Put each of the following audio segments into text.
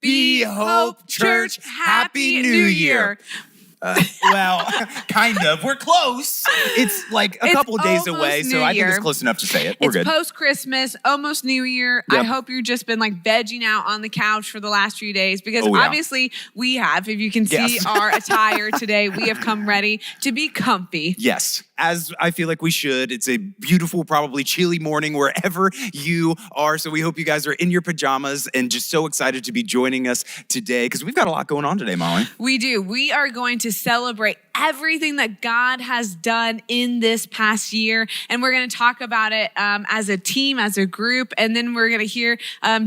Be Hope Church. Happy New Year. Well, kind of. We're close. It's like a couple of days away, so I think it's close enough to say it. We're good. It's post-Christmas, almost New Year. Yep. I hope you've just been like vegging out on the couch for the last few days because obviously we have. If you can see our attire today, we have come ready to be comfy. Yes, as I feel like we should. It's a beautiful, probably chilly morning wherever you are. So we hope you guys are in your pajamas and just so excited to be joining us today because we've got a lot going on today, Molly. We do. We are going to celebrate everything that God has done in this past year. And we're going to talk about it as a team, as a group. And then we're going to hear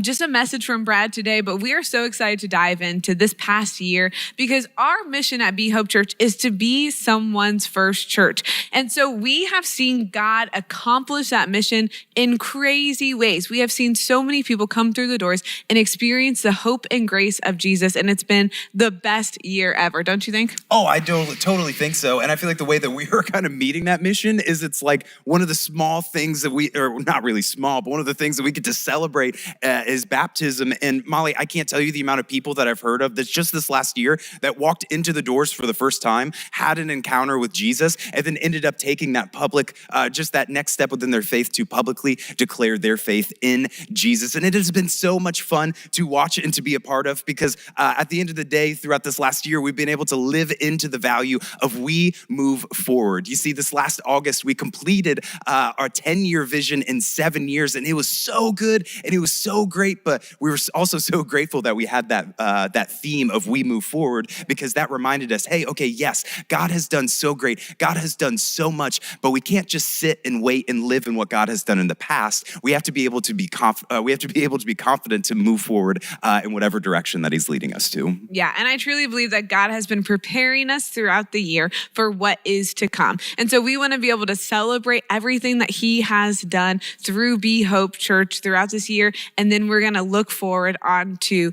just a message from Brad today. But we are so excited to dive into this past year because our mission at Be Hope Church is to be someone's first church. And so we have seen God accomplish that mission in crazy ways. We have seen so many people come through the doors and experience the hope and grace of Jesus. And it's been the best year ever, don't you think? Oh, I totally think so. And I feel like the way that we are kind of meeting that mission is it's like one of the small things that or not really small, but one of the things that we get to celebrate is baptism. And Molly, I can't tell you the amount of people that I've heard of that's just this last year that walked into the doors for the first time, had an encounter with Jesus, and then ended up taking that public, just that next step within their faith to publicly declare their faith in Jesus. And it has been so much fun to watch and to be a part of because at the end of the day, throughout this last year, we've been able to live into the value of we move forward. You see, this last August, we completed our 10-year vision in 7 years, and it was so good and it was so great, but we were also so grateful that we had that theme of we move forward because that reminded us, hey, okay, yes, God has done so great. God has done so much, but we can't just sit and wait and live in what God has done in the past. We have to be able to be confident to move forward in whatever direction that he's leading us to. Yeah, and I truly believe that God has been preparing us throughout the year for what is to come. And so we want to be able to celebrate everything that he has done through Be Hope Church throughout this year. And then we're going to look forward on to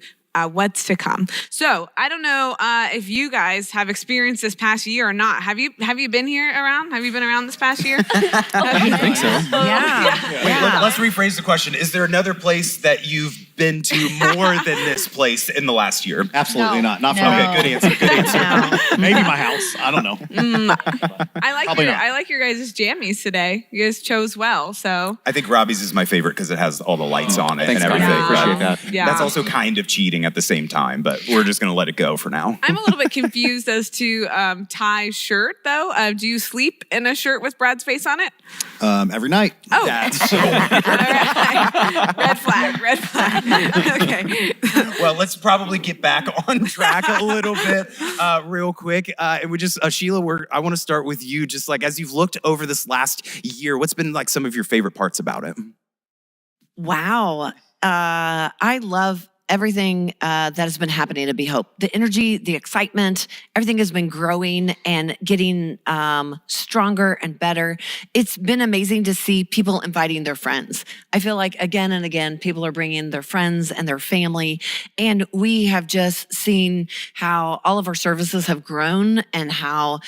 what's to come. So I don't know if you guys have experienced this past year or not. Have you been here around? Have you been around this past year? I think so. Yeah. Wait, let's rephrase the question. Is there another place that you've been to more than this place in the last year? Absolutely not. Not for me. me. Okay, good answer. No. Maybe my house. I don't know. I like your guys' jammies today. You guys chose well, so. I think Robbie's is my favorite because it has all the lights on it and everything. Yeah. Appreciate that. Yeah. That's also kind of cheating at the same time, but we're just going to let it go for now. I'm a little bit confused as to Ty's shirt, though. Do you sleep in a shirt with Brad's face on it? Every night. Oh. That's so All right. Red flag. Okay. Well, let's probably get back on track a little bit real quick. And we just, Sheila, I want to start with you. Just like as you've looked over this last year, what's been like some of your favorite parts about it? Wow. I love everything that has been happening to Be Hope. The energy, the excitement, everything has been growing and getting stronger and better. It's been amazing to see people inviting their friends. I feel like again and again, people are bringing their friends and their family. And we have just seen how all of our services have grown and how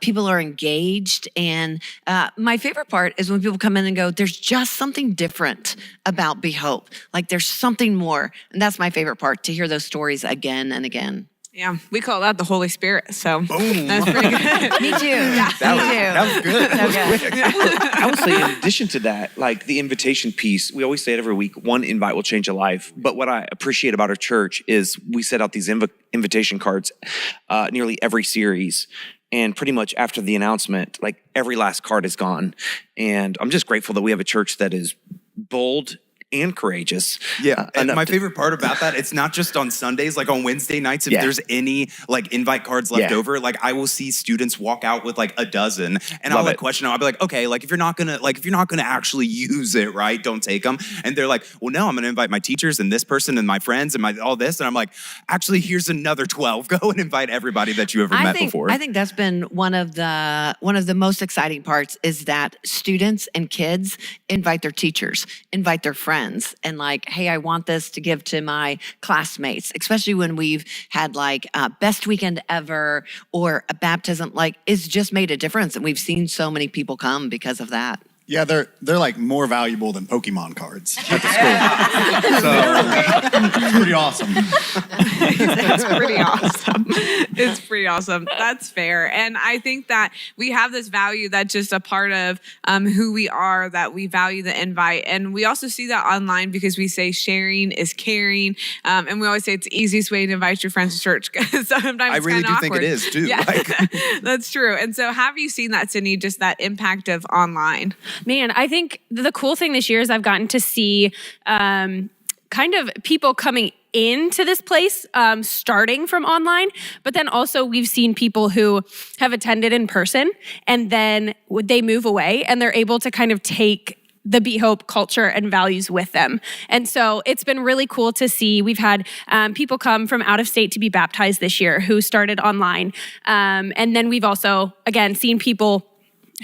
people are engaged. And my favorite part is when people come in and go, there's just something different about Be Hope. Like there's something more. And that's my favorite part, to hear those stories again and again. Yeah, we call that the Holy Spirit. So Boom. that's pretty good. Me too. Yeah, That was good. I would say in addition to that, like the invitation piece, we always say it every week, one invite will change a life. But what I appreciate about our church is we set out these invitation cards nearly every series. And pretty much after the announcement, like every last card is gone. And I'm just grateful that we have a church that is bold and courageous. Yeah, and my favorite part about that, it's not just on Sundays, like on Wednesday nights, if there's any like invite cards left over, like I will see students walk out with like a dozen and I'll like question them. I'll be like, okay, like if you're not gonna actually use it, right, don't take them. And they're like, well, no, I'm gonna invite my teachers and this person and my friends and all this. And I'm like, actually, here's another 12. Go and invite everybody that you ever met before. I think that's been one of the most exciting parts is that students and kids invite their teachers, invite their friends. And like, hey, I want this to give to my classmates, especially when we've had like best weekend ever or a baptism, like it's just made a difference. And we've seen so many people come because of that. Yeah, they're like more valuable than Pokemon cards at the school. So it's pretty awesome. That's pretty awesome. It's pretty awesome. That's fair. And I think that we have this value that's just a part of who we are, that we value the invite. And we also see that online because we say sharing is caring. And we always say it's the easiest way to invite your friends to church. Sometimes I really do think it is too. Yeah, that's true. And so have you seen that, Sydney, just that impact of online? Man, I think the cool thing this year is I've gotten to see kind of people coming into this place starting from online, but then also we've seen people who have attended in person and then they move away and they're able to kind of take the Be Hope culture and values with them. And so it's been really cool to see. We've had people come from out of state to be baptized this year who started online. And then we've also, again, seen people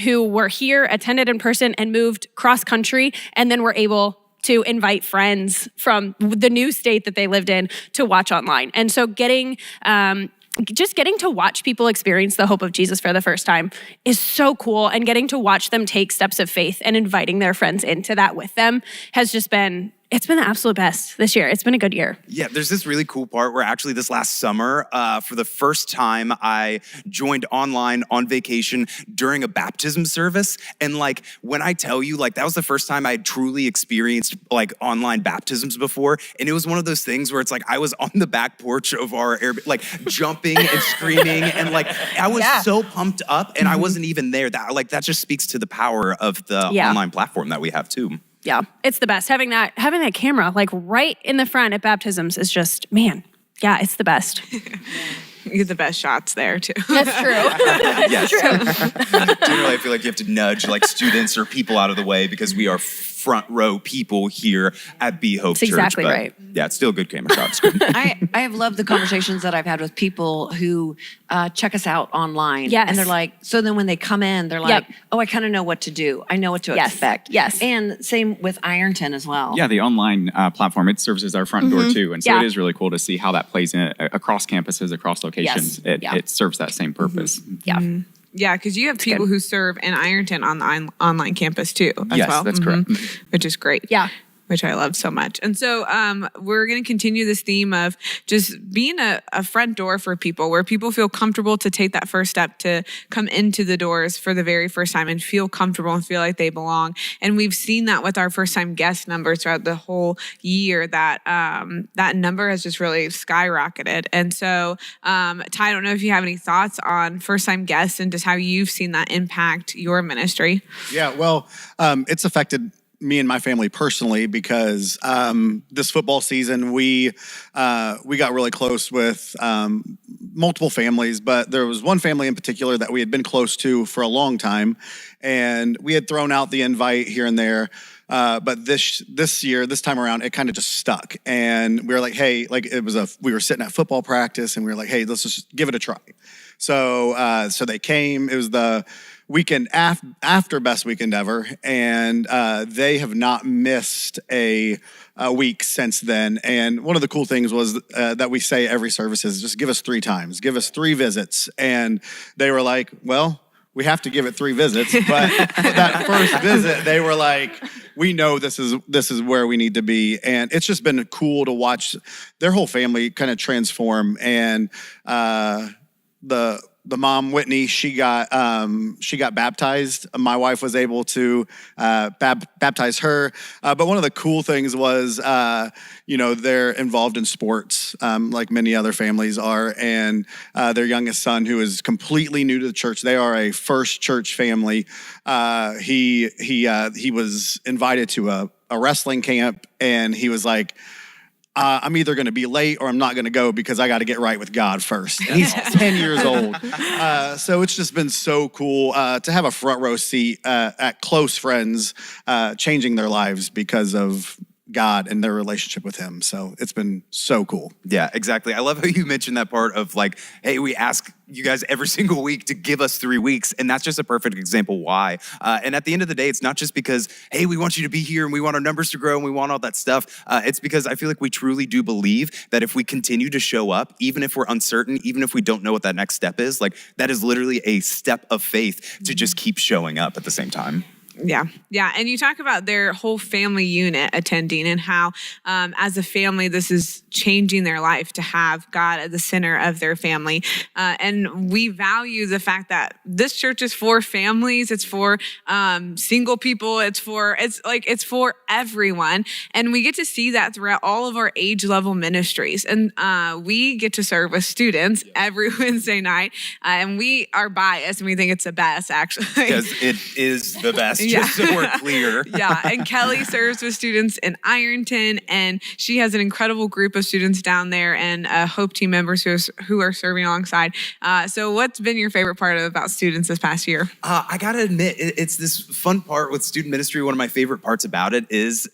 who were here, attended in person, and moved cross country, and then were able to invite friends from the new state that they lived in to watch online. And so just getting to watch people experience the hope of Jesus for the first time is so cool. And getting to watch them take steps of faith and inviting their friends into that with them has just been, it's been the absolute best this year. It's been a good year. Yeah, there's this really cool part where actually this last summer, for the first time, I joined online on vacation during a baptism service. And like, when I tell you, like, that was the first time I had truly experienced like online baptisms before. And it was one of those things where it's like, I was on the back porch of our Airbnb, like jumping and screaming. And like, I was so pumped up and I wasn't even there. That just speaks to the power of the online platform that we have too. Yeah, it's the best. Having that camera like right in the front at baptisms is just, man, yeah, it's the best. You get the best shots there too. That's true. Yes. Generally, I feel like you have to nudge like students or people out of the way because we are front row people here at Be Hope Church. Exactly but right. Yeah, it's still a good camera shot. It's good. I have loved the conversations that I've had with people who check us out online. Yes. And they're like, so then when they come in, they're like, oh, I kind of know what to do. I know what to expect. Yes. And same with Ironton as well. Yeah, the online platform, it serves as our front door too. And so it is really cool to see how that plays in across campuses, across locations. It serves that same purpose. Yeah. Yeah, because you have people who serve in Ironton on the online campus too, as Yes, well. that's correct. Which is great. Yeah. Which I love so much. And so we're going to continue this theme of just being a front door for people where people feel comfortable to take that first step to come into the doors for the very first time and feel comfortable and feel like they belong. And we've seen that with our first time guest numbers throughout the whole year, that that number has just really skyrocketed. And so Ty, I don't know if you have any thoughts on first time guests and just how you've seen that impact your ministry. Yeah, well, it's affected me and my family personally because this football season we got really close with multiple families, but there was one family in particular that we had been close to for a long time, and we had thrown out the invite here and there. But this time around, it kind of just stuck, and we were like, hey, like we were sitting at football practice, and we were like, hey, let's just give it a try. So they came. It was the weekend after Best Weekend Ever, and they have not missed a week since then. And one of the cool things was that we say every service is just give us 3 times, give us 3 visits. And they were like, well, we have to give it 3 visits. But that first visit, they were like, we know this is where we need to be. And it's just been cool to watch their whole family kind of transform. And the mom, Whitney, she got baptized. My wife was able to baptize her. But one of the cool things was, they're involved in sports, like many other families are. And their youngest son, who is completely new to the church, they are a first church family. He was invited to a wrestling camp, and he was like, I'm either going to be late or I'm not going to go because I got to get right with God first. And he's 10 years old. So it's just been so cool to have a front row seat at close friends changing their lives because of God and their relationship with him. So it's been so cool. Yeah, exactly. I love how you mentioned that part of like, hey, we ask you guys every single week to give us 3 weeks. And that's just a perfect example why. And at the end of the day, it's not just because, hey, we want you to be here and we want our numbers to grow and we want all that stuff. It's because I feel like we truly do believe that if we continue to show up, even if we're uncertain, even if we don't know what that next step is, like that is literally a step of faith to just keep showing up at the same time. Yeah. And you talk about their whole family unit attending and how, as a family, this is changing their life to have God at the center of their family. And we value the fact that this church is for families. It's for single people. It's for everyone. And we get to see that throughout all of our age level ministries. And we get to serve with students every Wednesday night. And we are biased and we think it's the best, actually. Because it is the best, just so we're clear. And Kelly serves with students in Ironton, and she has an incredible group of students down there and Hope team members who are serving alongside. So what's been your favorite part about students this past year? I got to admit, it's this fun part with student ministry. One of my favorite parts about it is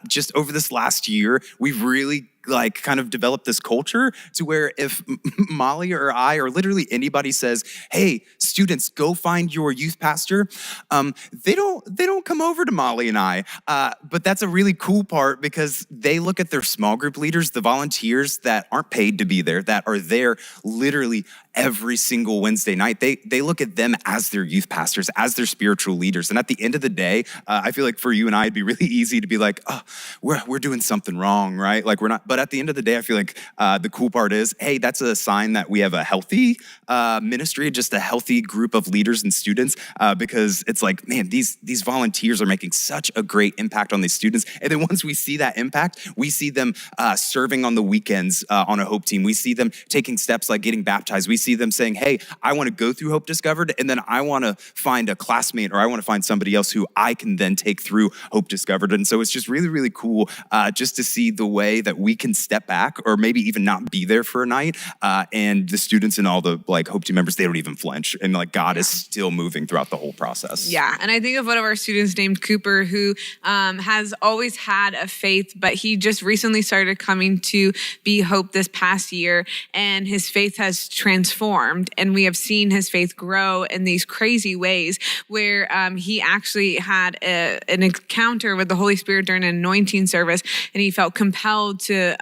just over this last year, we've really kind of developed this culture to where if Molly or I or literally anybody says, hey, students, go find your youth pastor, they don't come over to Molly and I. But that's a really cool part because they look at their small group leaders, the volunteers that aren't paid to be there, that are there literally every single Wednesday night. They look at them as their youth pastors, as their spiritual leaders. And at the end of the day, I feel like for you and I, it'd be really easy to be like, oh, we're doing something wrong, right? Like we're not. But at the end of the day, I feel like the cool part is, hey, that's a sign that we have a healthy ministry, just a healthy group of leaders and students, because it's like, man, these volunteers are making such a great impact on these students. And then once we see that impact, we see them serving on the weekends on a Hope team. We see them taking steps like getting baptized. We see them saying, hey, I want to go through Hope Discovered, and then I want to find a classmate or I want to find somebody else who I can then take through Hope Discovered. And so it's just really, really cool just to see the way that we can step back or maybe even not be there for a night. And the students and all the Hope team members, they don't even flinch. And God is still moving throughout the whole process. Yeah. And I think of one of our students named Cooper who has always had a faith, but he just recently started coming to Be Hope this past year. And his faith has transformed. And we have seen his faith grow in these crazy ways where he actually had an encounter with the Holy Spirit during an anointing service. And he felt compelled to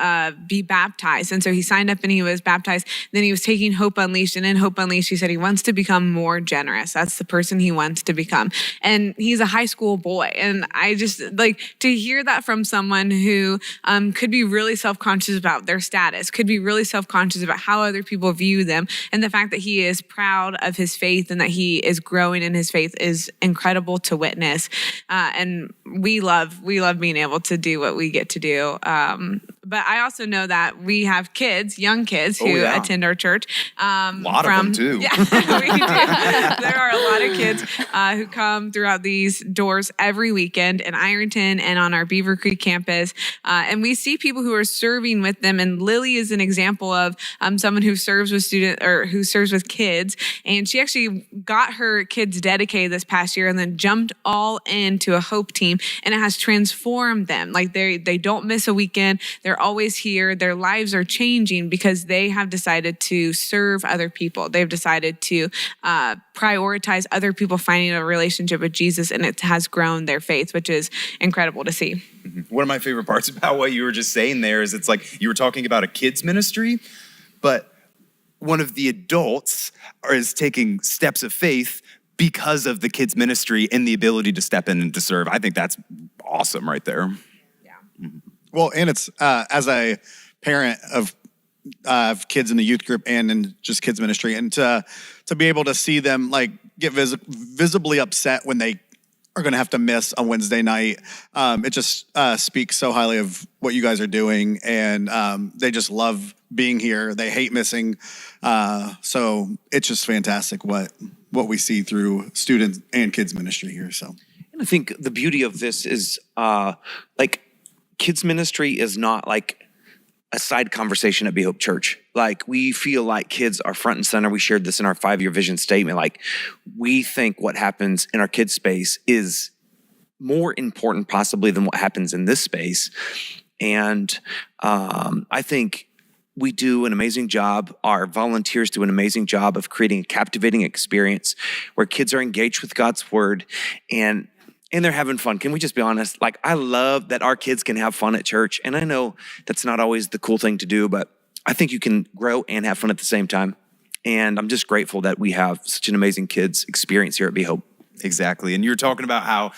be baptized. And so he signed up and he was baptized. Then he was taking Hope Unleashed. And in Hope Unleashed, he said he wants to become more generous. That's the person he wants to become. And he's a high school boy. And I just to hear that from someone who could be really self-conscious about their status, could be really self-conscious about how other people view them. And the fact that he is proud of his faith and that he is growing in his faith is incredible to witness. And we love being able to do what we get to do. But I also know that we have kids, young kids who attend our church. A lot of them too. Yeah, we do. There are a lot of kids who come throughout these doors every weekend in Ironton and on our Beaver Creek campus. And we see people who are serving with them. And Lily is an example of someone who serves with who serves with kids. And she actually got her kids dedicated this past year and then jumped all into a Hope team. And it has transformed them. They don't miss a weekend. They're always here. Their lives are changing because they have decided to serve other people. They've decided to prioritize other people finding a relationship with Jesus, and it has grown their faith, which is incredible to see. One of my favorite parts about what you were just saying there is it's like you were talking about a kids ministry, but one of the adults is taking steps of faith because of the kids ministry and the ability to step in and to serve. I think that's awesome right there. Yeah. Well, and it's as a parent of kids in the youth group and in just kids ministry, and to be able to see them get visibly upset when they are going to have to miss a Wednesday night, it just speaks so highly of what you guys are doing, and they just love being here. They hate missing, so it's just fantastic what we see through students and kids ministry here. So, and I think the beauty of this is kids ministry is not a side conversation at Be Hope Church. We feel like kids are front and center. We shared this in our 5-year vision statement. We think what happens in our kids space is more important possibly than what happens in this space. And I think we do an amazing job. Our volunteers do an amazing job of creating a captivating experience where kids are engaged with God's word and they're having fun. Can we just be honest? I love that our kids can have fun at church. And I know that's not always the cool thing to do, but I think you can grow and have fun at the same time. And I'm just grateful that we have such an amazing kids experience here at Be Hope. Exactly. And you're talking about how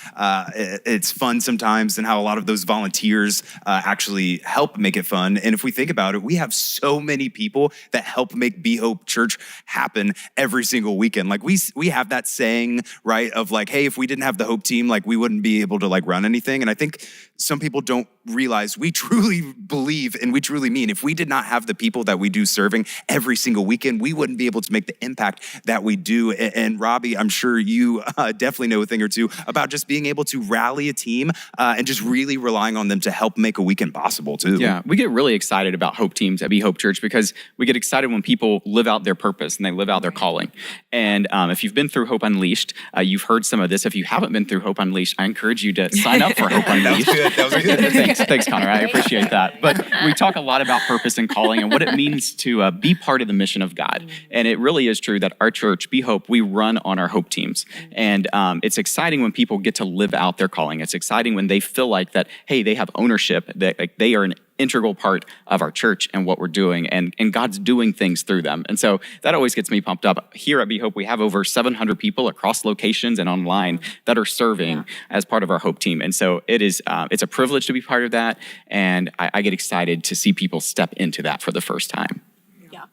it's fun sometimes and how a lot of those volunteers actually help make it fun. And if we think about it, we have so many people that help make Be Hope Church happen every single weekend. Like we have that saying, right, of like, hey, if we didn't have the Hope team, like we wouldn't be able to like run anything. And I think some people don't realize we truly believe and we truly mean if we did not have the people that we do serving every single weekend, we wouldn't be able to make the impact that we do. And Robbie, I'm sure you definitely know a thing or two about just being able to rally a team and just really relying on them to help make a weekend possible too. Yeah, we get really excited about Hope teams at Be Hope Church because we get excited when people live out their purpose and they live out their calling. And if you've been through Hope Unleashed, you've heard some of this. If you haven't been through Hope Unleashed, I encourage you to sign up for Hope Unleashed. That was good. Thanks, Connor. I appreciate that. But we talk a lot about purpose and calling and what it means to be part of the mission of God. And it really is true that our church, Be Hope, we run on our Hope teams. And it's exciting when people get to live out their calling. It's exciting when they feel like that, hey, they have ownership, that like they are an integral part of our church and what we're doing, and God's doing things through them. And so that always gets me pumped up. Here at Be Hope, we have over 700 people across locations and online that are serving as part of our Hope team. And so it's a privilege to be part of that, and I get excited to see people step into that for the first time. Yeah,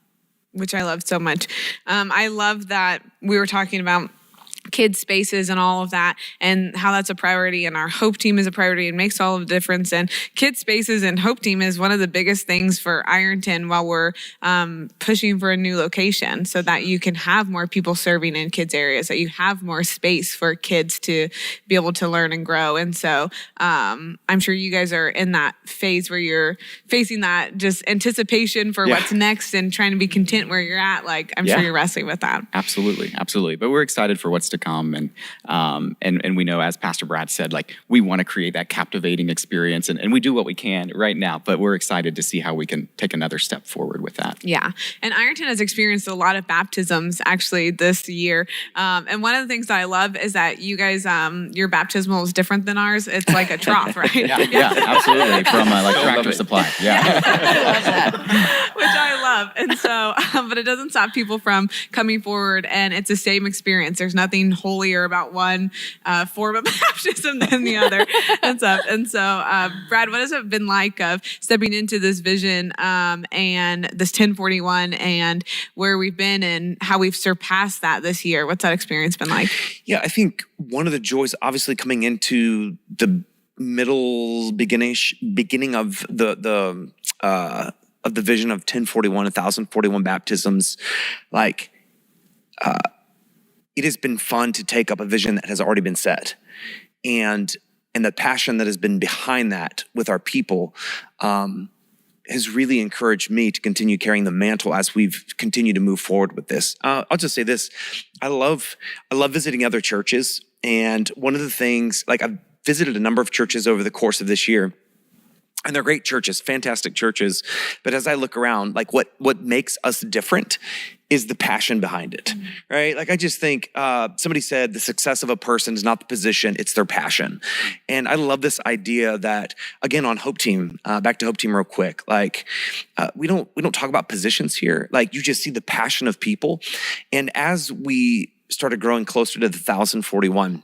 which I love so much. I love that we were talking about kids spaces and all of that and how that's a priority, and our Hope team is a priority and makes all of the difference. And kids spaces and Hope team is one of the biggest things for Ironton while we're pushing for a new location so that you can have more people serving in kids areas, that you have more space for kids to be able to learn and grow. And so I'm sure you guys are in that phase where you're facing that just anticipation for what's next and trying to be content where you're at. Like I'm sure you're wrestling with that. Absolutely. But we're excited for what's to come, and we know, as Pastor Brad said, like we want to create that captivating experience, and we do what we can right now, but we're excited to see how we can take another step forward with that. Yeah, and Ironton has experienced a lot of baptisms actually this year, and one of the things that I love is that you guys, your baptismal is different than ours. It's like a trough, right? yeah, absolutely, from like Tractor Supply. Which I love, and so, but it doesn't stop people from coming forward, and it's the same experience. There's nothing holier about one form of baptism than the other. And so, Brad, what has it been like of stepping into this vision and this 1041 and where we've been and how we've surpassed that this year? What's that experience been like? Yeah, I think one of the joys, obviously, coming into the beginning of the vision of 1041, 1041 baptisms, like. It has been fun to take up a vision that has already been set, and the passion that has been behind that with our people has really encouraged me to continue carrying the mantle as we've continued to move forward with this. I'll just say this: I love visiting other churches, and one of the things, like I've visited a number of churches over the course of this year. And they're great churches, fantastic churches. But as I look around, like what makes us different is the passion behind it, right? Like I just think somebody said the success of a person is not the position, it's their passion. And I love this idea that, again, on Hope Team, back to Hope Team real quick, like we don't talk about positions here. Like you just see the passion of people. And as we started growing closer to the 1041,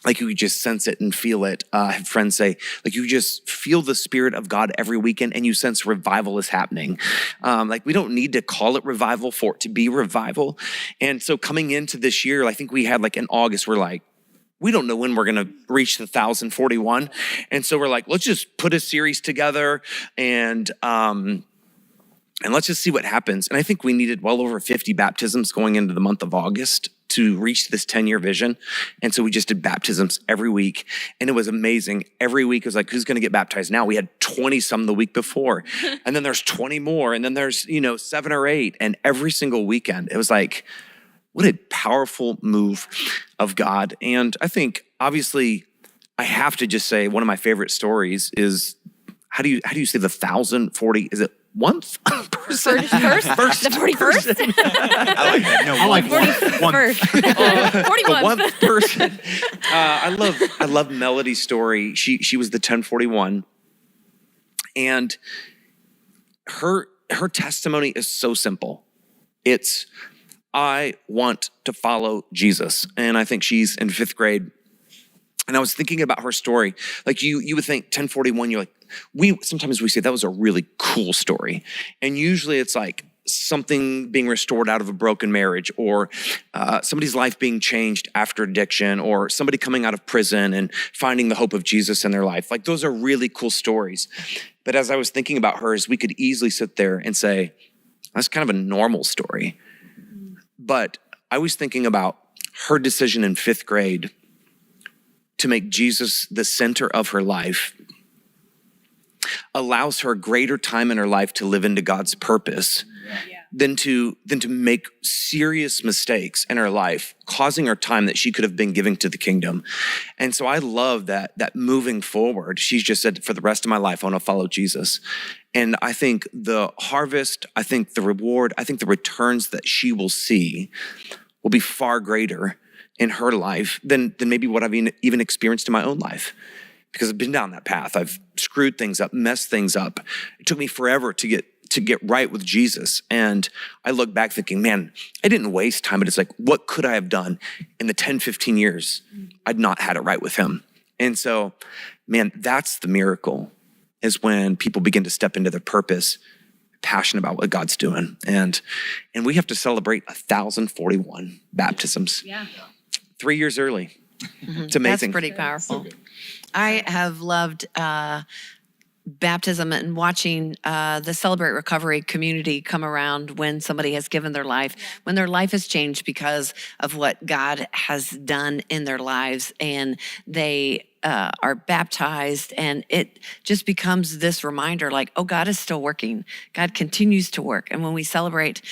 like you could just sense it and feel it. I have friends say, like you just feel the Spirit of God every weekend and you sense revival is happening. Like we don't need to call it revival for it to be revival. And so coming into this year, I think we had like in August, we're like, we don't know when we're going to reach the 1041. And so we're like, let's just put a series together and let's just see what happens. And I think we needed well over 50 baptisms going into the month of August to reach this 10-year vision. And so we just did baptisms every week. And it was amazing. Every week it was like, who's going to get baptized now? We had 20 some the week before. And then there's 20 more. And then there's, 7 or 8. And every single weekend, it was like, what a powerful move of God. And I think, obviously, I have to just say one of my favorite stories is, how do you say the 1040? Is it once? First? The 41st? I like that. No, I like 41st. 41. One person. I love Melody's story. She was the 1041, and her testimony is so simple. It's, I want to follow Jesus. And I think she's in 5th grade. And I was thinking about her story. Like you would think 1041, you're like, sometimes we say that was a really cool story. And usually it's like something being restored out of a broken marriage, or somebody's life being changed after addiction, or somebody coming out of prison and finding the hope of Jesus in their life. Like those are really cool stories. But as I was thinking about hers, we could easily sit there and say, that's kind of a normal story. But I was thinking about her decision in 5th grade to make Jesus the center of her life allows her greater time in her life to live into God's purpose than to make serious mistakes in her life, causing her time that she could have been giving to the kingdom. And so I love that moving forward, she's just said, for the rest of my life, I want to follow Jesus. And I think the harvest, I think the reward, I think the returns that she will see will be far greater in her life than maybe what I've even experienced in my own life. Because I've been down that path. I've screwed things up, messed things up. It took me forever to get right with Jesus. And I look back thinking, man, I didn't waste time, but it's like, what could I have done in the 10, 15 years I'd not had it right with him? And so, man, that's the miracle, is when people begin to step into their purpose, passionate about what God's doing. And we have to celebrate 1,041 baptisms. 3 years early. It's amazing. That's pretty powerful. I have loved baptism and watching the Celebrate Recovery community come around when somebody has given their life, when their life has changed because of what God has done in their lives, and they are baptized, and it just becomes this reminder like, oh, God is still working. God continues to work. And when we celebrate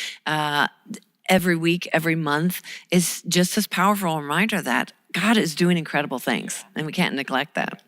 every week, every month, is just this powerful reminder that God is doing incredible things, and we can't neglect that.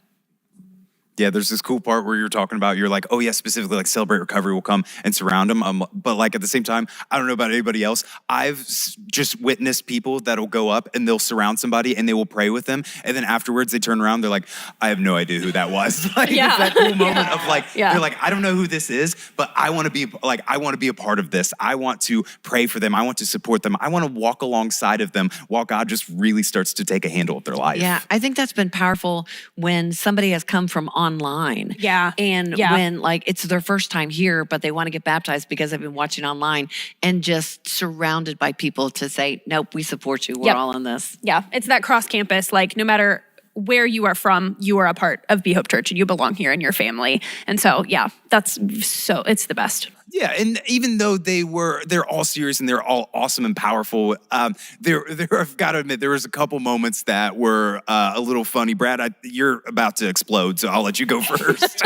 Yeah, there's this cool part where you're talking about, you're like, oh yeah, specifically like Celebrate Recovery will come and surround them. But like at the same time, I don't know about anybody else. I've just witnessed people that'll go up and they'll surround somebody and they will pray with them. And then afterwards they turn around, they're like, I have no idea who that was. Like it's that cool moment of like, they're like, I don't know who this is, but I want to be a part of this. I want to pray for them. I want to support them. I want to walk alongside of them while God just really starts to take a handle of their life. Yeah, I think that's been powerful when somebody has come from online. And when like it's their first time here, but they want to get baptized because they've been watching online, and just surrounded by people to say, nope, we support you. We're all in this. Yeah, it's that cross campus, like no matter where you are from, you are a part of Be Hope Church and you belong here in your family. And so, yeah, it's the best. Yeah, and even though they're all serious and they're all awesome and powerful, I've got to admit, there was a couple moments that were a little funny. Brad, you're about to explode, so I'll let you go first.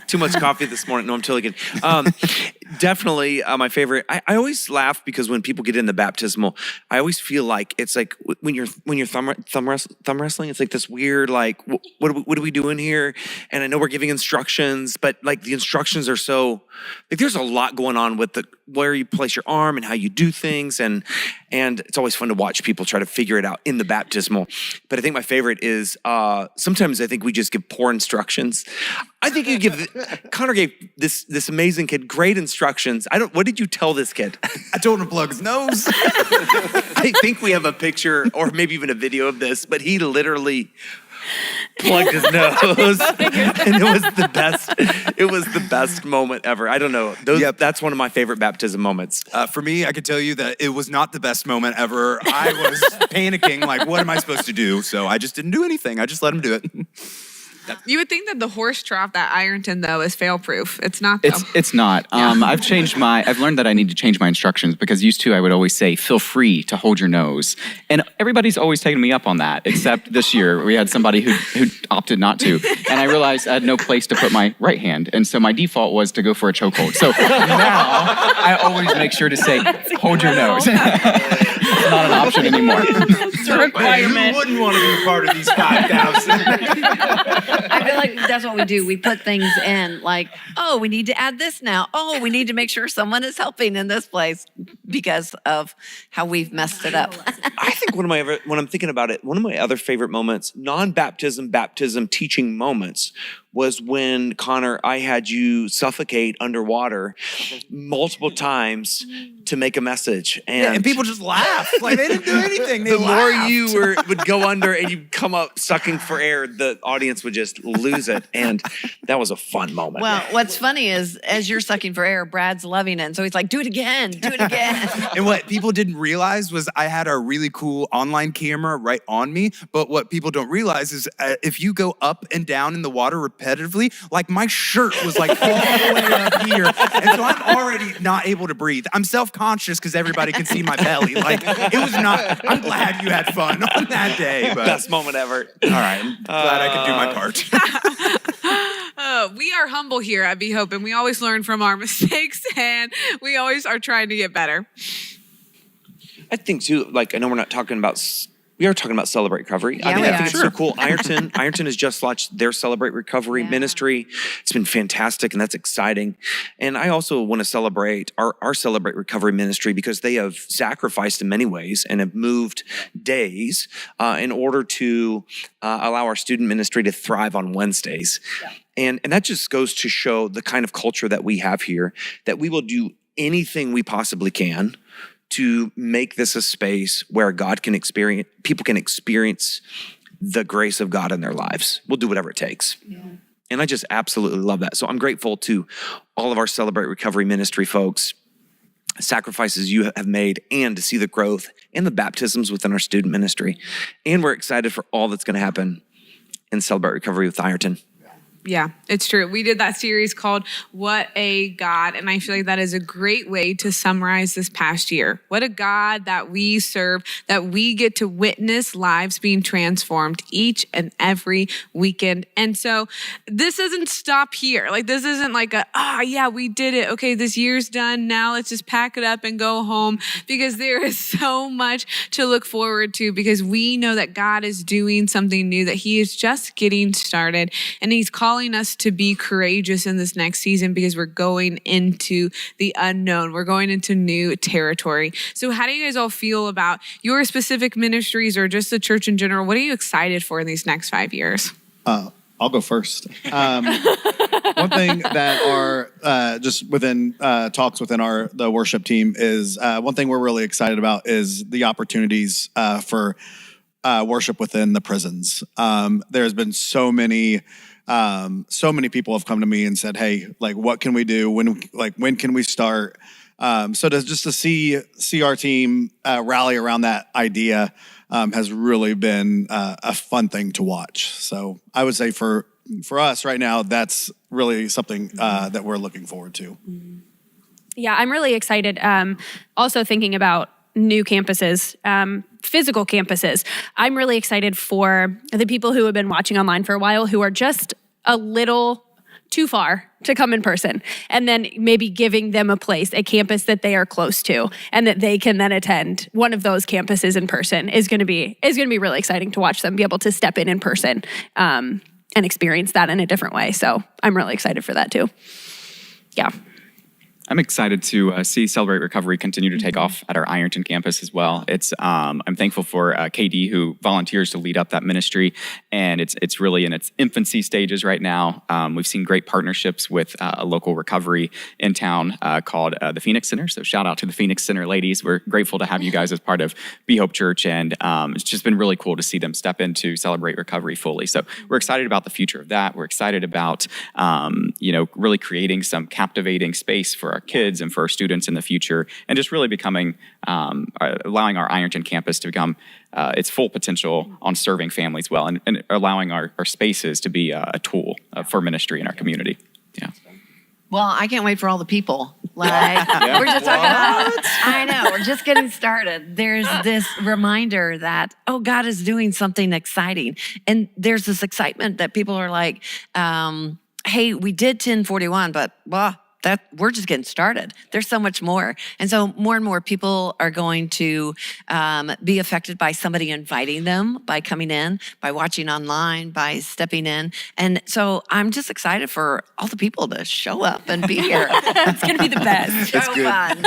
Too much coffee this morning. No, I'm totally kidding. Definitely my favorite. I always laugh because when people get in the baptismal, I always feel like it's like when you're thumb wrestling. It's like this weird like, what are we doing here? And I know we're giving instructions, but like the instructions are so like there's a lot going on with where you place your arm and how you do things, and it's always fun to watch people try to figure it out in the baptismal. But I think my favorite is sometimes I think we just give poor instructions. I think Connor gave this amazing kid great instructions. What did you tell this kid? I told him to plug his nose. I think we have a picture or maybe even a video of this, but he literally plugged his nose, and it was the best. It was the best moment ever. I don't know. That's one of my favorite baptism moments. For me, I could tell you that it was not the best moment ever. I was panicking, like, what am I supposed to do? So I just didn't do anything. I just let him do it. You would think that the horse trough at Ironton, though, is fail-proof. It's not, though. It's not. I've learned that I need to change my instructions, because used to I would always say, feel free to hold your nose. And everybody's always taken me up on that, except this year we had somebody who opted not to. And I realized I had no place to put my right hand. And so my default was to go for a chokehold. So now I always make sure to say, hold your nose. It's not an option anymore. It's a requirement. You wouldn't want to be a part of these 5,000. I feel like that's what we do. We put things in like, oh, we need to add this now. Oh, we need to make sure someone is helping in this place because of how we've messed it up. I think when I'm thinking about it, one of my other favorite moments, non-baptism, baptism teaching moments, was when, Connor, I had you suffocate underwater multiple times to make a message. And people just laughed. Like they didn't do anything. They The more laughed. you would go under and you come up sucking for air, the audience would just lose it. And that was a fun moment. Well, what's funny is as you're sucking for air, Brad's loving it. And so he's like, do it again, do it again. And what people didn't realize was I had a really cool online camera right on me. But what people don't realize is if you go up and down in the water repetitively, like my shirt was like all the way up here. And so I'm already not able to breathe. I'm self-conscious because everybody can see my belly. Like it was not, I'm glad you had fun on that day. But Best moment ever. all right, I'm glad I could do my part. We are humble here at Be Hope, and we always learn from our mistakes, and we always are trying to get better. I think too, like I know we're not talking about, we are talking about Celebrate Recovery. Yeah, I we think are. it's so cool. Ironton has just launched their Celebrate Recovery ministry. It's been fantastic and that's exciting. And I also want to celebrate our Celebrate Recovery ministry because they have sacrificed in many ways and have moved days in order to allow our student ministry to thrive on Wednesdays. Yeah. And that just goes to show the kind of culture that we have here, that we will do anything we possibly can to make this a space where people can experience the grace of God in their lives. We'll do whatever it takes. Yeah. And I just absolutely love that. So I'm grateful to all of our Celebrate Recovery ministry folks, sacrifices you have made, and to see the growth and the baptisms within our student ministry. And we're excited for all that's going to happen in Celebrate Recovery with Ironton. Yeah, it's true. We did that series called What a God, and I feel like that is a great way to summarize this past year. What a God that we serve, that we get to witness lives being transformed each and every weekend. And so this doesn't stop here. Like this isn't like we did it. Okay, this year's done. Now let's just pack it up and go home, because there is so much to look forward to, because we know that God is doing something new, that he is just getting started, and he's calling us to be courageous in this next season, because we're going into the unknown. We're going into new territory. So how do you guys all feel about your specific ministries or just the church in general? What are you excited for in these next 5 years? I'll go first. One thing that are just within talks within the worship team is one thing we're really excited about is the opportunities for worship within the prisons. There's been so many people have come to me and said, "Hey, like, what can we do? When can we start?" So to see our team rally around that idea has really been a fun thing to watch. So I would say for us right now, that's really something that we're looking forward to. Yeah, I'm really excited. Also thinking about new campuses, physical campuses. I'm really excited for the people who have been watching online for a while, who are just a little too far to come in person, and then maybe giving them a campus that they are close to, and that they can then attend one of those campuses in person is going to be really exciting to watch them be able to step in person and experience that in a different way. So I'm really excited for that too. Yeah. I'm excited to see Celebrate Recovery continue to take off at our Ironton campus as well. I'm thankful for KD, who volunteers to lead up that ministry, and it's really in its infancy stages right now. We've seen great partnerships with a local recovery in town called the Phoenix Center. So shout out to the Phoenix Center ladies. We're grateful to have you guys as part of Be Hope Church, and it's just been really cool to see them step into Celebrate Recovery fully. So we're excited about the future of that. We're excited about really creating some captivating space for our kids and for our students in the future, and just really becoming, allowing our Ironton campus to become its full potential on serving families well, and allowing our spaces to be a tool for ministry in our community. Yeah. Well, I can't wait for all the people. We're just talking about, I know, we're just getting started. There's this reminder that, God is doing something exciting. And there's this excitement that people are like, hey, we did 1041, but that we're just getting started. There's so much more. And so more and more people are going to be affected by somebody inviting them, by coming in, by watching online, by stepping in. And so I'm just excited for all the people to show up and be here. It's going to be the best. That's So good. fun.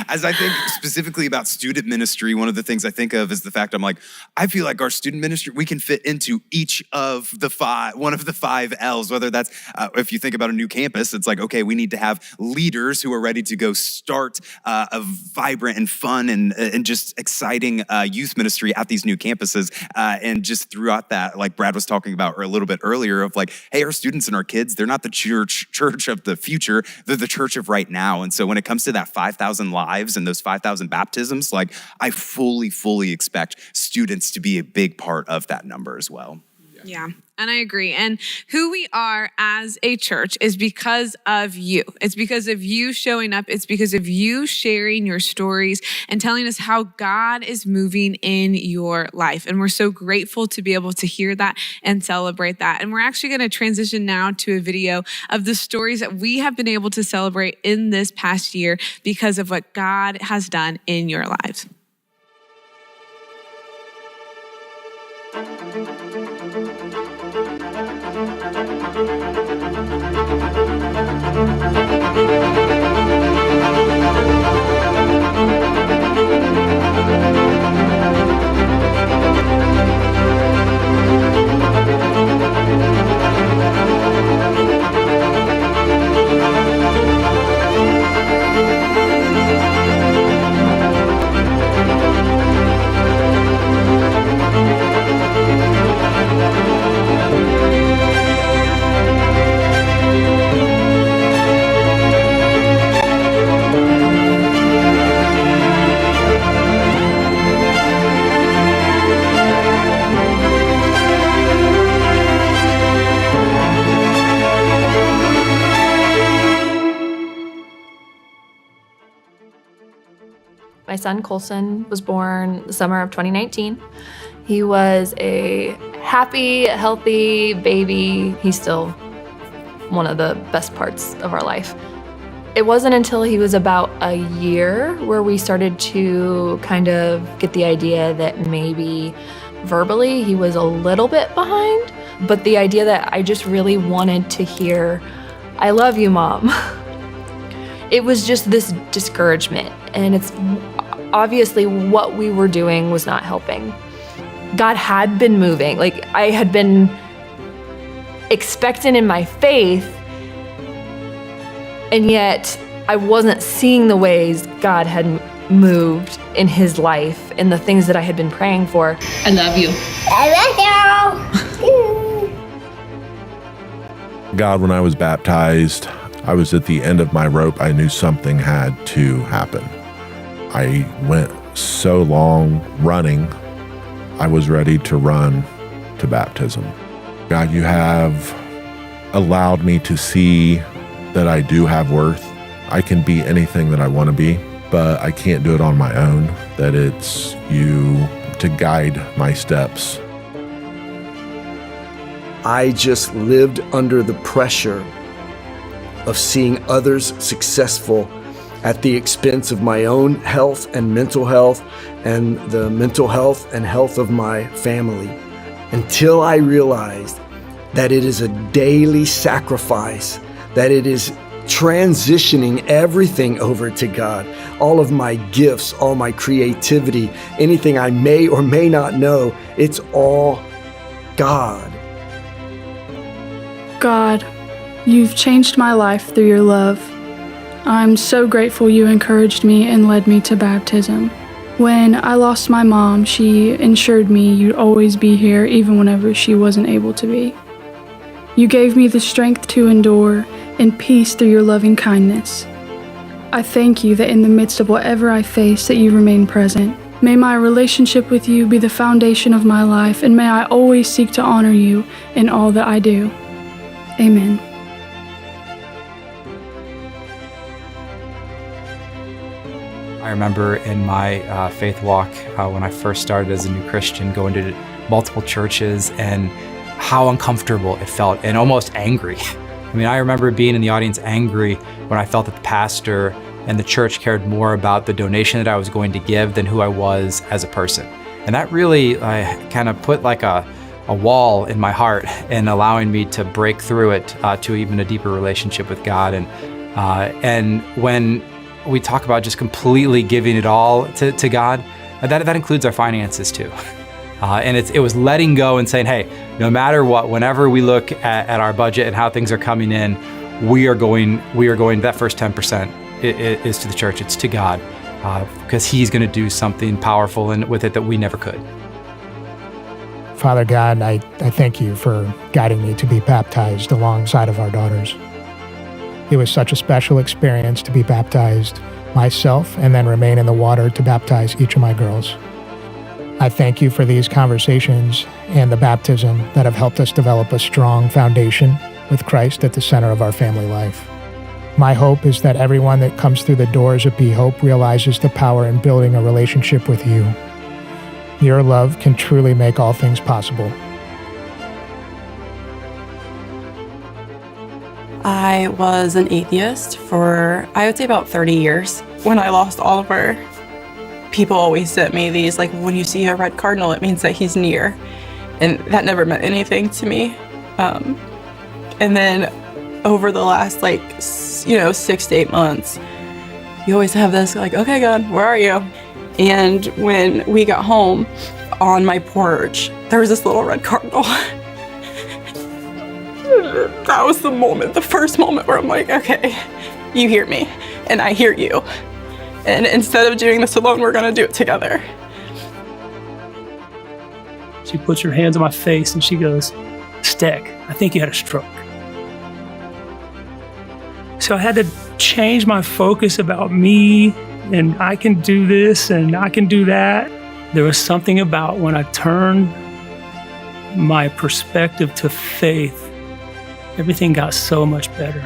As I think specifically about student ministry, one of the things I think of is the fact I'm like, I feel like our student ministry, we can fit into each of the one of the 5 L's, whether that's, if you think about a new campus, it's like, okay, we need to have leaders who are ready to go start a vibrant and fun and just exciting youth ministry at these new campuses. And just throughout that, like Brad was talking about a little bit earlier of like, hey, our students and our kids, they're not the church of the future, they're the church of right now. And so when it comes to that 5,000 lives and those 5,000 baptisms, like I fully expect students to be a big part of that number as well. Yeah, and I agree. And who we are as a church is because of you. It's because of you showing up. It's because of you sharing your stories and telling us how God is moving in your life. And we're so grateful to be able to hear that and celebrate that. And we're actually going to transition now to a video of the stories that we have been able to celebrate in this past year because of what God has done in your lives. My son Colson was born the summer of 2019. He was a happy, healthy baby. He's still one of the best parts of our life. It wasn't until he was about a year where we started to kind of get the idea that maybe verbally he was a little bit behind, but the idea that I just really wanted to hear, "I love you, Mom." It was just this discouragement, and it's obviously what we were doing was not helping. God had been moving. Like, I had been expectant in my faith, and yet I wasn't seeing the ways God had moved in his life and the things that I had been praying for. I love you. I love you. God, when I was baptized, I was at the end of my rope. I knew something had to happen. I went so long running, I was ready to run to baptism. God, you have allowed me to see that I do have worth. I can be anything that I want to be, but I can't do it on my own, that it's you to guide my steps. I just lived under the pressure of seeing others successful at the expense of my own health and mental health and the mental health and health of my family, until I realized that it is a daily sacrifice, that it is transitioning everything over to God. All of my gifts, all my creativity, anything I may or may not know, it's all God. God, you've changed my life through your love. I'm so grateful you encouraged me and led me to baptism. When I lost my mom, she ensured me you'd always be here even whenever she wasn't able to be. You gave me the strength to endure and peace through your loving kindness. I thank you that in the midst of whatever I face, that you remain present. May my relationship with you be the foundation of my life, and may I always seek to honor you in all that I do. Amen. I remember in my faith walk, when I first started as a new Christian, going to multiple churches and how uncomfortable it felt and almost angry I mean, I remember being in the audience angry when I felt that the pastor and the church cared more about the donation that I was going to give than who I was as a person. And that really kind of put like a wall in my heart and allowing me to break through it to even a deeper relationship with God. And when we talk about just completely giving it all to God, that includes our finances too. And it was letting go and saying, hey, no matter what, whenever we look at our budget and how things are coming in, we are going that first 10% is to the church, it's to God, because He's going to do something powerful with it that we never could. Father God, I thank you for guiding me to be baptized alongside of our daughters. It was such a special experience to be baptized myself and then remain in the water to baptize each of my girls. I thank you for these conversations and the baptism that have helped us develop a strong foundation with Christ at the center of our family life. My hope is that everyone that comes through the doors of Be Hope realizes the power in building a relationship with you. Your love can truly make all things possible. I was an atheist for, I would say, about 30 years. When I lost Oliver, people always sent me these, like, when you see a red cardinal, it means that he's near. And that never meant anything to me. And then over the last, 6 to 8 months, you always have this, like, okay, God, where are you? And when we got home, on my porch, there was this little red cardinal. That was the moment, the first moment where I'm like, okay, you hear me, and I hear you. And instead of doing this alone, we're gonna do it together. She puts her hands on my face and she goes, Steck, I think you had a stroke. So I had to change my focus about me, and I can do this and I can do that. There was something about when I turned my perspective to faith, everything got so much better.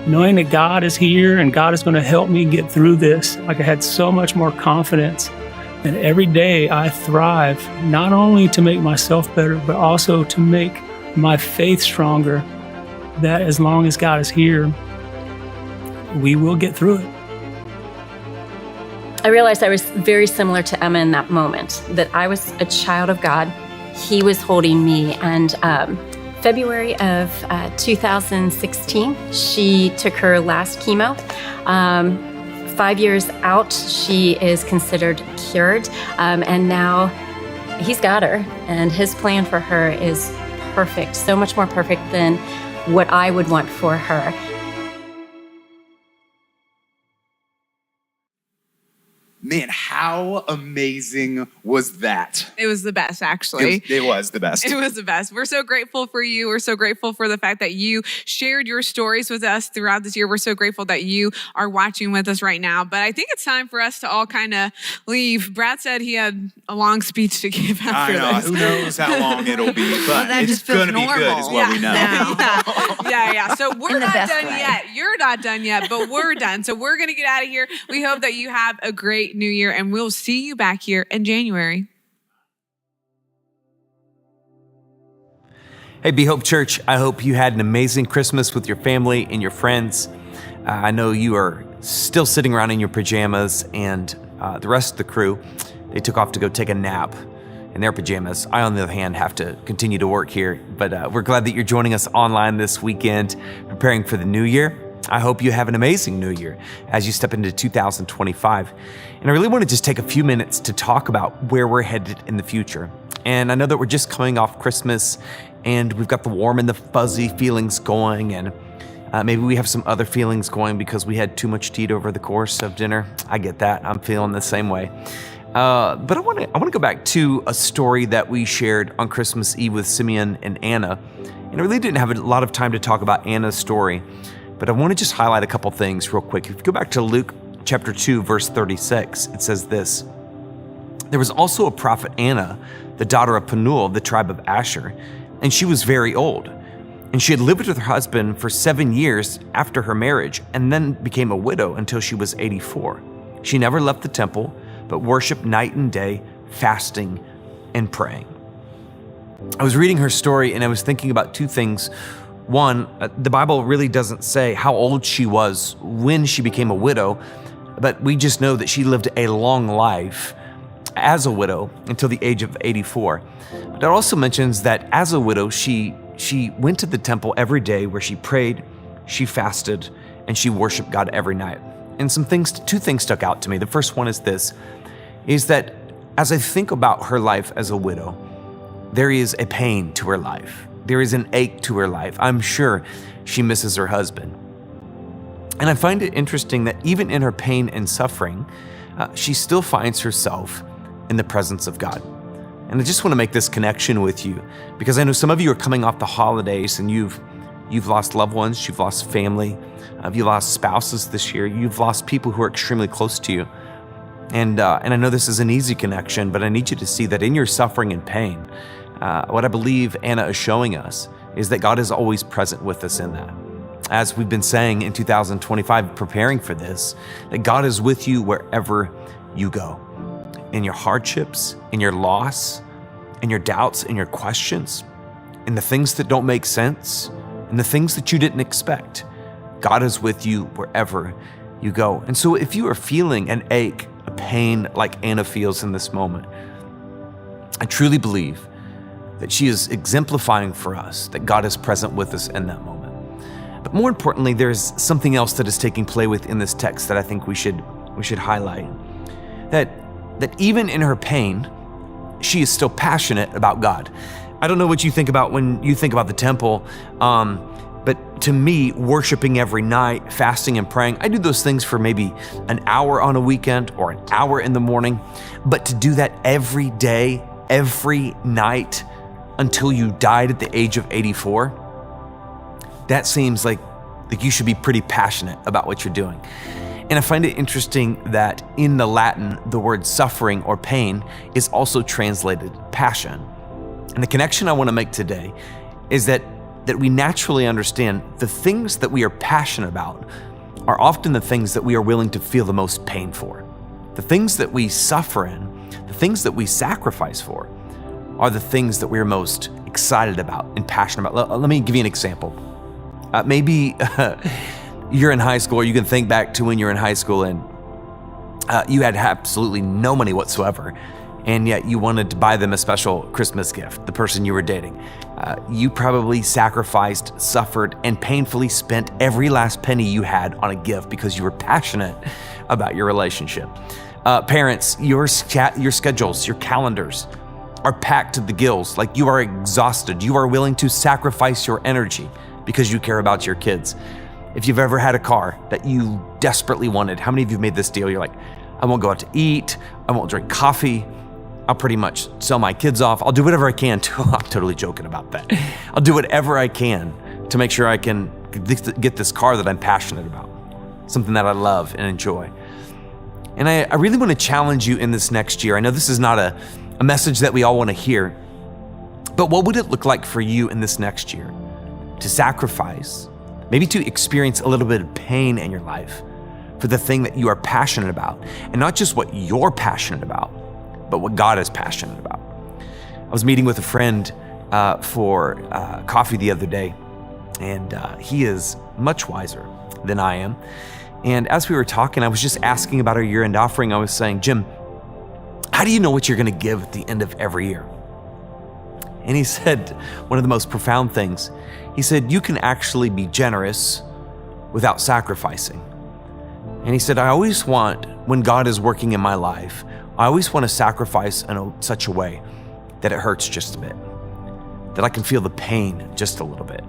Knowing that God is here and God is going to help me get through this, like, I had so much more confidence. And every day I thrive, not only to make myself better, but also to make my faith stronger, that as long as God is here, we will get through it. I realized I was very similar to Emma in that moment, that I was a child of God. He was holding me. And February of 2016, she took her last chemo. 5 years out, she is considered cured. And now He's got her, and His plan for her is perfect, so much more perfect than what I would want for her. Man, how amazing was that? It was the best, actually. It was the best. It was the best. We're so grateful for you. We're so grateful for the fact that you shared your stories with us throughout this year. We're so grateful that you are watching with us right now. But I think it's time for us to all kind of leave. Brad said he had a long speech to give after this. Who knows how long it'll be, but it's going to be good is what we know. Yeah. So we're not done yet. You're not done yet, but we're done. So we're going to get out of here. We hope that you have a great New Year, and we'll see you back here in January. Hey, Be Hope Church, I hope you had an amazing Christmas with your family and your friends. I know you are still sitting around in your pajamas, and the rest of the crew, they took off to go take a nap in their pajamas. I, on the other hand, have to continue to work here, but we're glad that you're joining us online this weekend, preparing for the new year. I hope you have an amazing new year as you step into 2025. And I really want to just take a few minutes to talk about where we're headed in the future. And I know that we're just coming off Christmas, and we've got the warm and the fuzzy feelings going, and maybe we have some other feelings going because we had too much to eat over the course of dinner. I get that. I'm feeling the same way. But I want to go back to a story that we shared on Christmas Eve with Simeon and Anna. And I really didn't have a lot of time to talk about Anna's story, but I want to just highlight a couple things real quick. If you go back to Luke chapter 2, verse 36, it says this: "There was also a prophet Anna, the daughter of Penuel, the tribe of Asher, and she was very old. And she had lived with her husband for 7 years after her marriage, and then became a widow until she was 84. She never left the temple, but worshiped night and day, fasting and praying." I was reading her story, and I was thinking about two things. One, the Bible really doesn't say how old she was when she became a widow, but we just know that she lived a long life as a widow until the age of 84. But it also mentions that as a widow, she went to the temple every day where she prayed, she fasted, and she worshiped God every night. And two things stuck out to me. The first one is this, is that as I think about her life as a widow, there is a pain to her life. There is an ache to her life. I'm sure she misses her husband. And I find it interesting that even in her pain and suffering, she still finds herself in the presence of God. And I just want to make this connection with you because I know some of you are coming off the holidays and you've lost loved ones, you've lost family, you've lost spouses this year, you've lost people who are extremely close to you. And I know this is an easy connection, but I need you to see that in your suffering and pain, what I believe Anna is showing us is that God is always present with us in that. As we've been saying in 2025, preparing for this, that God is with you wherever you go. In your hardships, in your loss, in your doubts, in your questions, in the things that don't make sense, in the things that you didn't expect. God is with you wherever you go. And so if you are feeling an ache, a pain like Anna feels in this moment, I truly believe that she is exemplifying for us that God is present with us in that moment. But more importantly, there's something else that is taking place within this text that I think we should highlight. That even in her pain, she is still passionate about God. I don't know what you think about when you think about the temple, but to me, worshiping every night, fasting and praying, I do those things for maybe an hour on a weekend or an hour in the morning. But to do that every day, every night, until you died at the age of 84, that seems like you should be pretty passionate about what you're doing. And I find it interesting that in the Latin, the word suffering or pain is also translated passion. And the connection I want to make today is that we naturally understand the things that we are passionate about are often the things that we are willing to feel the most pain for. The things that we suffer in, the things that we sacrifice for, are the things that we're most excited about and passionate about. Let me give you an example. Maybe you're in high school, or you can think back to when you're in high school and you had absolutely no money whatsoever, and yet you wanted to buy them a special Christmas gift, the person you were dating. You probably sacrificed, suffered, and painfully spent every last penny you had on a gift because you were passionate about your relationship. Parents, your schedules, your calendars are packed to the gills, like you are exhausted. You are willing to sacrifice your energy because you care about your kids. If you've ever had a car that you desperately wanted, how many of you have made this deal? You're like, I won't go out to eat, I won't drink coffee, I'll pretty much sell my kids off, I'll do whatever I can to, I'm totally joking about that. I'll do whatever I can to make sure I can get this car that I'm passionate about, something that I love and enjoy. And I really want to challenge you in this next year. I know this is not a message that we all want to hear, but what would it look like for you in this next year to sacrifice, maybe to experience a little bit of pain in your life for the thing that you are passionate about, and not just what you're passionate about, but what God is passionate about. I was meeting with a friend for coffee the other day, and he is much wiser than I am. And as we were talking, I was just asking about our year-end offering. I was saying, Jim, how do you know what you're going to give at the end of every year? And he said one of the most profound things. He said, you can actually be generous without sacrificing. And he said, I always want, when God is working in my life, I always want to sacrifice in such a way that it hurts just a bit, that I can feel the pain just a little bit.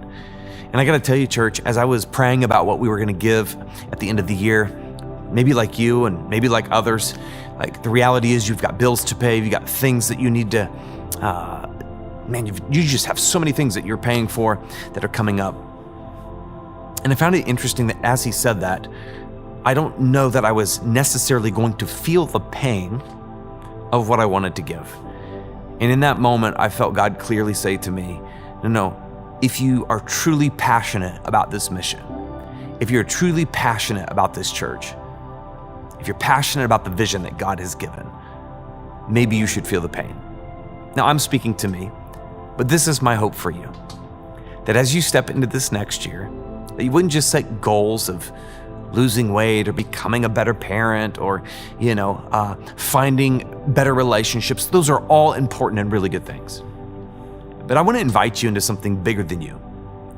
And I got to tell you, church, as I was praying about what we were going to give at the end of the year, maybe like you and maybe like others, like the reality is you've got bills to pay, you've got things that you need to, you just have so many things that you're paying for that are coming up. And I found it interesting that as he said that, I don't know that I was necessarily going to feel the pain of what I wanted to give. And in that moment, I felt God clearly say to me, no, if you are truly passionate about this mission, if you're truly passionate about this church, if you're passionate about the vision that God has given, maybe you should feel the pain. Now, I'm speaking to me, but this is my hope for you, that as you step into this next year, that you wouldn't just set goals of losing weight or becoming a better parent or, finding better relationships. Those are all important and really good things. But I want to invite you into something bigger than you.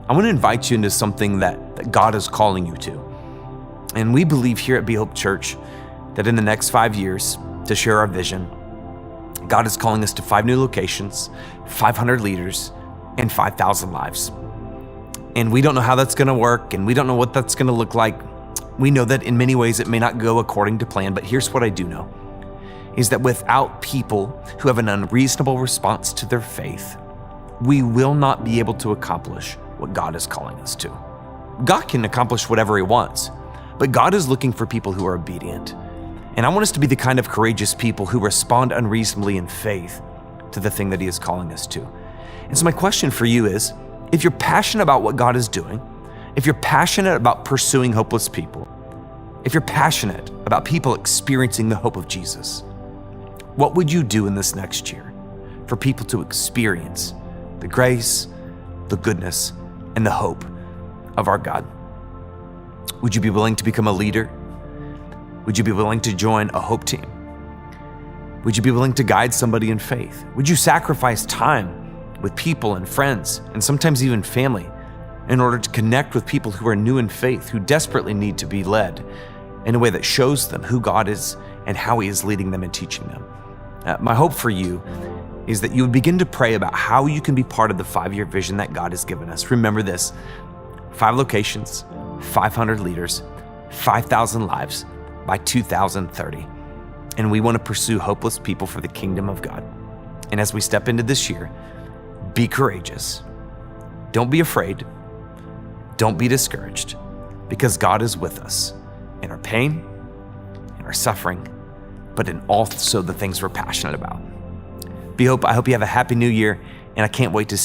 I want to invite you into something that God is calling you to. And we believe here at Be Hope Church that in the next 5 years, to share our vision, God is calling us to 5 new locations, 500 leaders, and 5,000 lives. And we don't know how that's going to work, and we don't know what that's going to look like. We know that in many ways it may not go according to plan, but here's what I do know, is that without people who have an unreasonable response to their faith, we will not be able to accomplish what God is calling us to. God can accomplish whatever he wants, but God is looking for people who are obedient. And I want us to be the kind of courageous people who respond unreasonably in faith to the thing that he is calling us to. And so my question for you is, if you're passionate about what God is doing, if you're passionate about pursuing hopeless people, if you're passionate about people experiencing the hope of Jesus, what would you do in this next year for people to experience the grace, the goodness, and the hope of our God? Would you be willing to become a leader? Would you be willing to join a hope team? Would you be willing to guide somebody in faith? Would you sacrifice time with people and friends, and sometimes even family, in order to connect with people who are new in faith, who desperately need to be led in a way that shows them who God is and how he is leading them and teaching them? My hope for you is that you would begin to pray about how you can be part of the 5-year vision that God has given us. Remember this: 5 locations, 500 leaders, 5,000 lives by 2030. And we want to pursue hopeless people for the kingdom of God. And as we step into this year, be courageous. Don't be afraid. Don't be discouraged, because God is with us in our pain, in our suffering, but in also the things we're passionate about. I hope you have a happy new year, and I can't wait to see